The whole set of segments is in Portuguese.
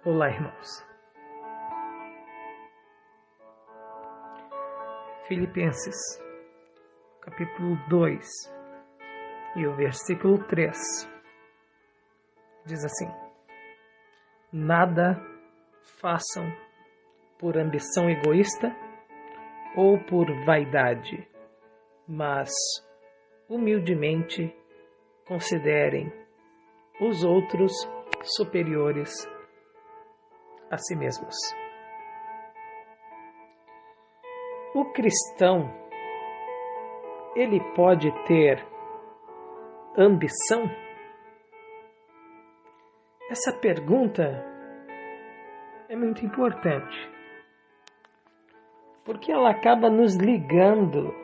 Olá, irmãos. Filipenses, capítulo 2 e o versículo 3 diz assim: Nada façam por ambição egoísta ou por vaidade, mas humildemente considerem os outros superiores a si mesmos. O cristão, ele pode ter ambição? Essa pergunta é muito importante, porque ela acaba nos ligando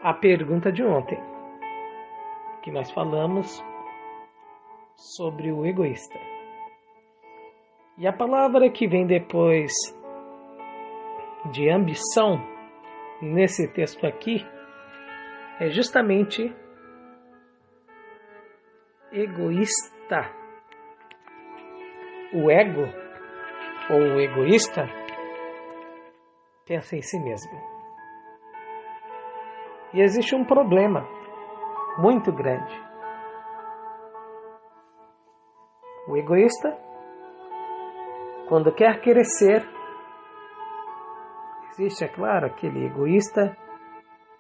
à pergunta de ontem, que nós falamos sobre o egoísta. E a palavra que vem depois de ambição, nesse texto aqui, é justamente egoísta. O ego, ou o egoísta, pensa em si mesmo. E existe um problema muito grande. O egoísta, quando quer crescer, existe, é claro, aquele egoísta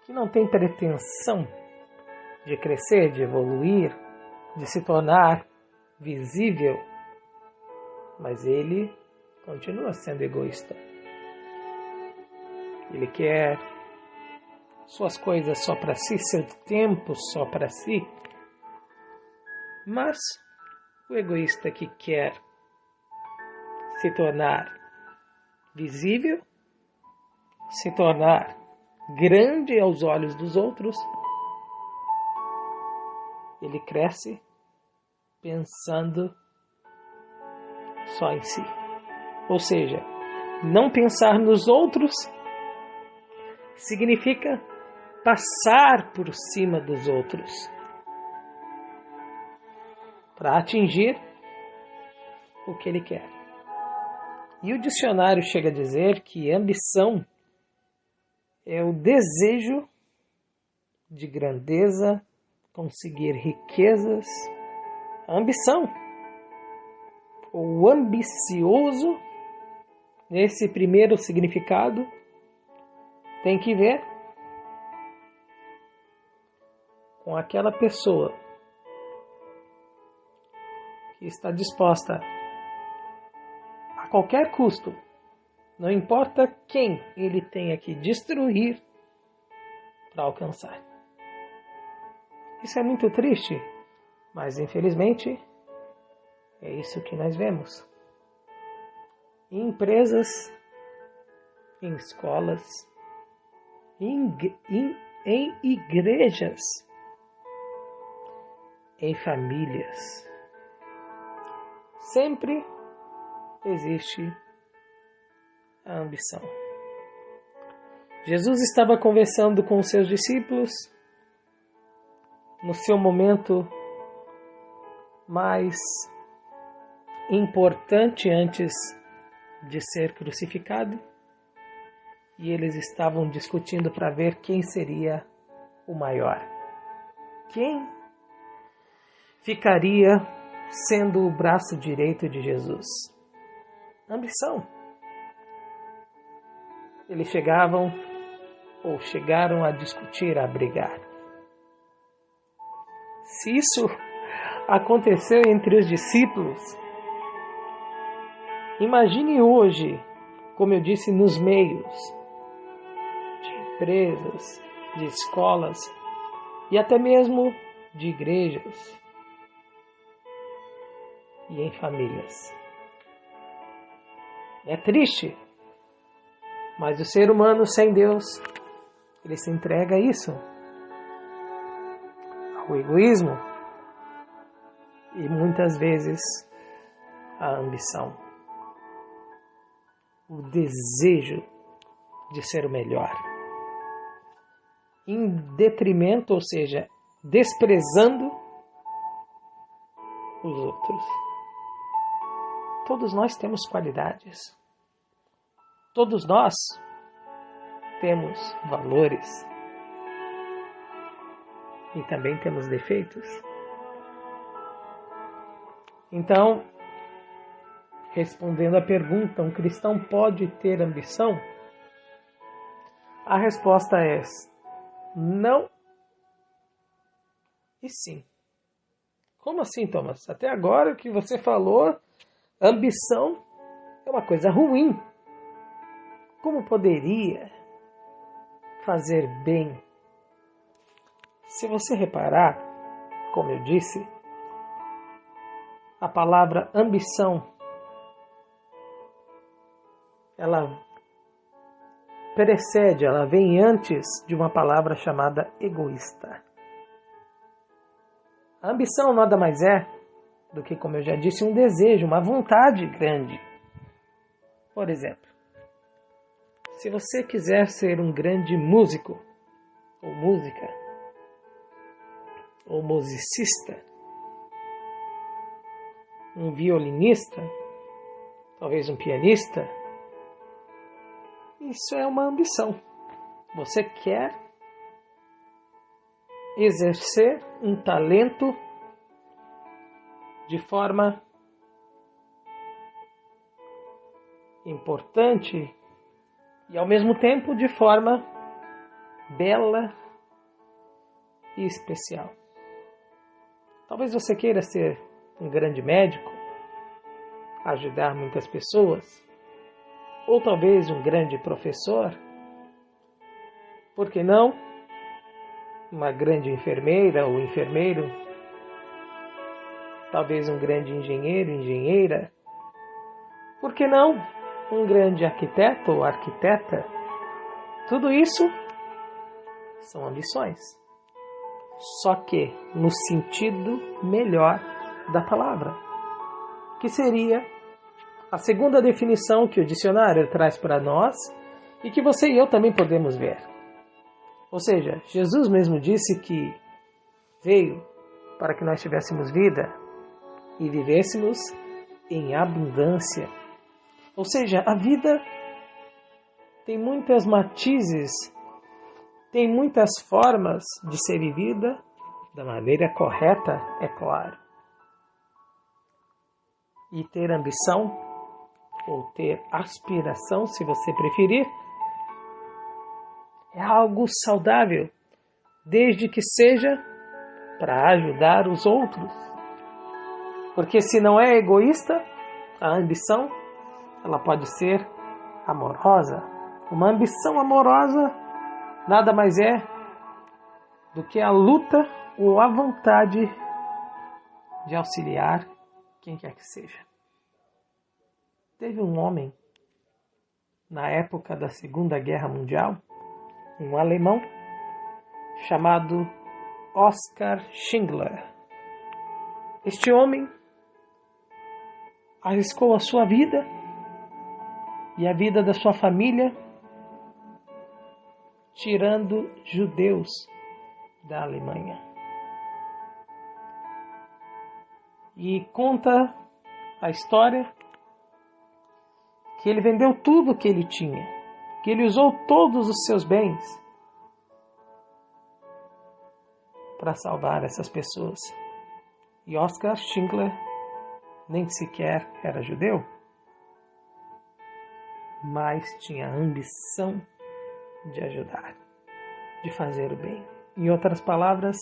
que não tem pretensão de crescer, de evoluir, de se tornar visível, mas ele continua sendo egoísta. Ele quer suas coisas só para si, seu tempo só para si. Mas o egoísta que quer se tornar visível, se tornar grande aos olhos dos outros, ele cresce pensando só em si. Ou seja, não pensar nos outros significa passar por cima dos outros para atingir o que ele quer. E o dicionário chega a dizer que ambição é o desejo de grandeza, conseguir riquezas. A ambição, ou ambicioso, nesse primeiro significado, tem que ver com aquela pessoa que está disposta a qualquer custo, não importa quem ele tenha que destruir para alcançar. Isso é muito triste, mas infelizmente é isso que nós vemos. Em empresas, em escolas, em igrejas, em famílias. Sempre existe a ambição. Jesus estava conversando com os seus discípulos no seu momento mais importante antes de ser crucificado, e eles estavam discutindo para ver quem seria o maior. Quem ficaria sendo o braço direito de Jesus? Ambição. Eles chegaram a discutir, a brigar. Se isso aconteceu entre os discípulos, imagine hoje, como eu disse, nos meios de empresas, de escolas e até mesmo de igrejas e em famílias. É triste, mas o ser humano sem Deus, ele se entrega a isso, ao egoísmo e muitas vezes à ambição, o desejo de ser o melhor, em detrimento, ou seja, desprezando os outros. todos nós temos qualidades. Todos nós temos valores. E também temos defeitos. Então, respondendo à pergunta, um cristão pode ter ambição? A resposta é não e sim. Como assim, Thomas? Até agora que você falou, ambição é uma coisa ruim. Como poderia fazer bem? Se você reparar, como eu disse, a palavra ambição, ela precede, ela vem antes de uma palavra chamada egoísta. A ambição nada mais é do que, como eu já disse, um desejo, uma vontade grande. Por exemplo, se você quiser ser um grande músico, ou música, ou musicista, um violinista, talvez um pianista, isso é uma ambição. Você quer exercer um talento de forma importante e ao mesmo tempo de forma bela e especial. Talvez você queira ser um grande médico, ajudar muitas pessoas, ou talvez um grande professor, por que não? Uma grande enfermeira ou enfermeiro, talvez um grande engenheiro, engenheira, por que não? Um grande arquiteto ou arquiteta. Tudo isso são ambições, só que no sentido melhor da palavra, que seria a segunda definição que o dicionário traz para nós e que você e eu também podemos ver. Ou seja, Jesus mesmo disse que veio para que nós tivéssemos vida e vivêssemos em abundância. Ou seja, a vida tem muitas matizes, tem muitas formas de ser vivida da maneira correta, é claro. E ter ambição, ou ter aspiração, se você preferir, é algo saudável, desde que seja para ajudar os outros. Porque se não é egoísta, a ambição, ela pode ser amorosa. Uma ambição amorosa nada mais é do que a luta ou a vontade de auxiliar quem quer que seja. Teve um homem, na época da Segunda Guerra Mundial, um alemão, chamado Oskar Schindler. Este homem arriscou a sua vida e a vida da sua família, tirando judeus da Alemanha. E conta a história que ele vendeu tudo o que ele tinha, que ele usou todos os seus bens para salvar essas pessoas. E Oskar Schindler nem sequer era judeu, mas tinha a ambição de ajudar, de fazer o bem. Em outras palavras,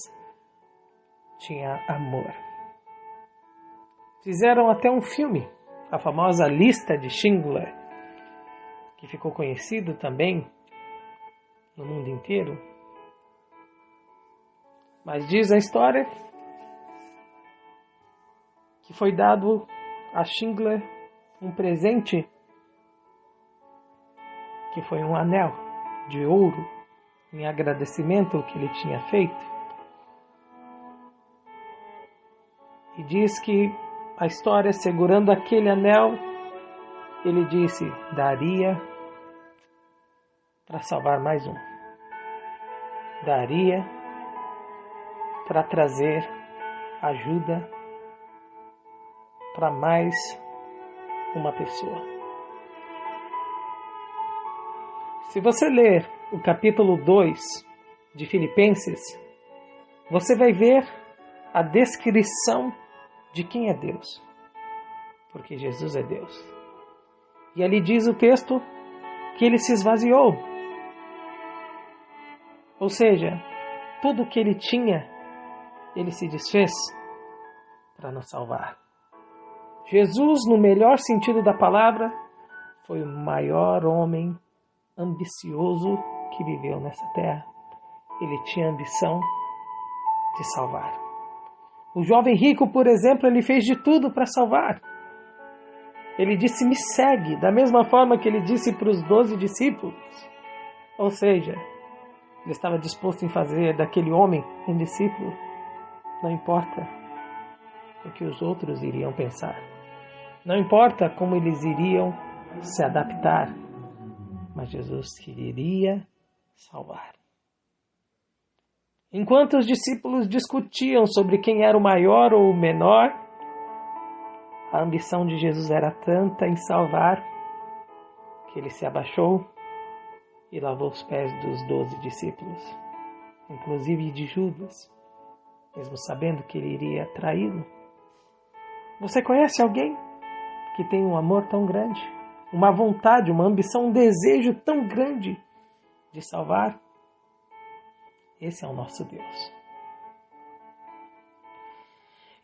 tinha amor. Fizeram até um filme, a famosa Lista de Schindler, que ficou conhecido também no mundo inteiro. Mas diz a história que foi dado a Schindler um presente, que foi um anel de ouro, em agradecimento ao que ele tinha feito. E diz que a história, segurando aquele anel, ele disse, daria para salvar mais um. Daria para trazer ajuda para mais uma pessoa. Se você ler o capítulo 2 de Filipenses, você vai ver a descrição de quem é Deus. Porque Jesus é Deus. E ali diz o texto que ele se esvaziou. Ou seja, tudo que ele tinha, ele se desfez para nos salvar. Jesus, no melhor sentido da palavra, foi o maior homem ambicioso que viveu nessa terra. Ele tinha ambição de salvar. O jovem rico, por exemplo, ele fez de tudo para salvar. Ele disse, me segue, da mesma forma que ele disse para os 12 discípulos. Ou seja, ele estava disposto em fazer daquele homem um discípulo. Não importa o que os outros iriam pensar. Não importa como eles iriam se adaptar. Mas Jesus queria salvar. Enquanto os discípulos discutiam sobre quem era o maior ou o menor, a ambição de Jesus era tanta em salvar que ele se abaixou e lavou os pés dos 12 discípulos, inclusive de Judas, mesmo sabendo que ele iria traí-lo. Você conhece alguém que tem um amor tão grande, uma vontade, uma ambição, um desejo tão grande de salvar? Esse é o nosso Deus.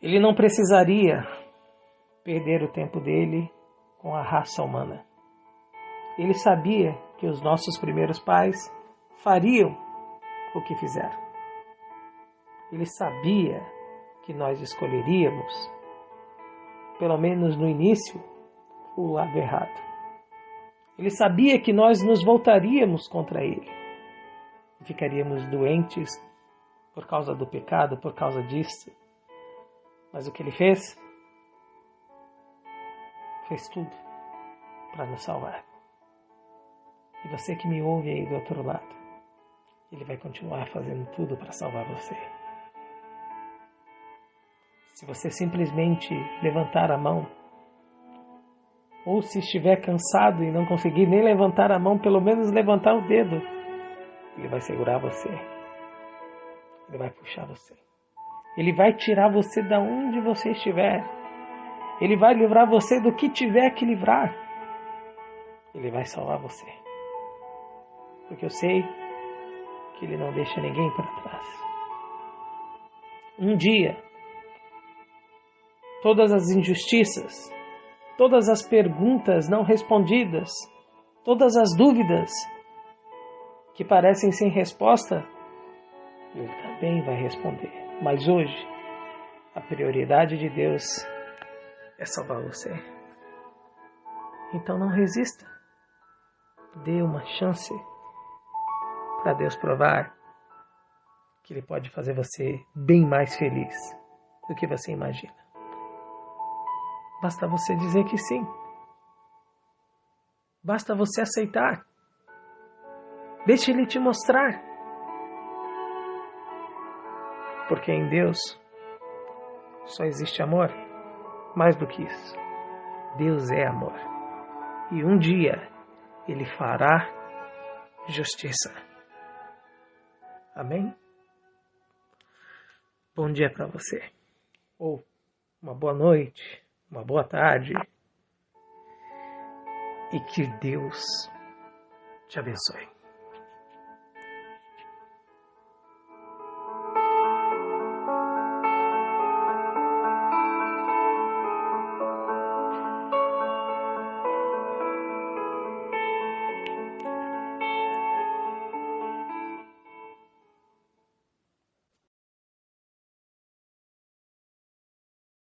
Ele não precisaria perder o tempo dele com a raça humana. Ele sabia que os nossos primeiros pais fariam o que fizeram. Ele sabia que nós escolheríamos, pelo menos no início, o lado errado. Ele sabia que nós nos voltaríamos contra ele. Ficaríamos doentes por causa do pecado, por causa disso. Mas o que ele fez? Fez tudo para nos salvar. E você que me ouve aí do outro lado, ele vai continuar fazendo tudo para salvar você. Se você simplesmente levantar a mão, ou se estiver cansado e não conseguir nem levantar a mão, pelo menos levantar o dedo, ele vai segurar você. Ele vai puxar você. Ele vai tirar você da onde você estiver. Ele vai livrar você do que tiver que livrar. Ele vai salvar você. Porque eu sei que ele não deixa ninguém para trás. Um dia, todas as injustiças, todas as perguntas não respondidas, todas as dúvidas que parecem sem resposta, ele também vai responder. Mas hoje, a prioridade de Deus é salvar você. Então não resista. Dê uma chance para Deus provar que Ele pode fazer você bem mais feliz do que você imagina. Basta você dizer que sim. Basta você aceitar. Deixe Ele te mostrar. Porque em Deus só existe amor. Mais do que isso, Deus é amor. E um dia Ele fará justiça. Amém? Bom dia para você. Ou uma boa noite, uma boa tarde. E que Deus te abençoe.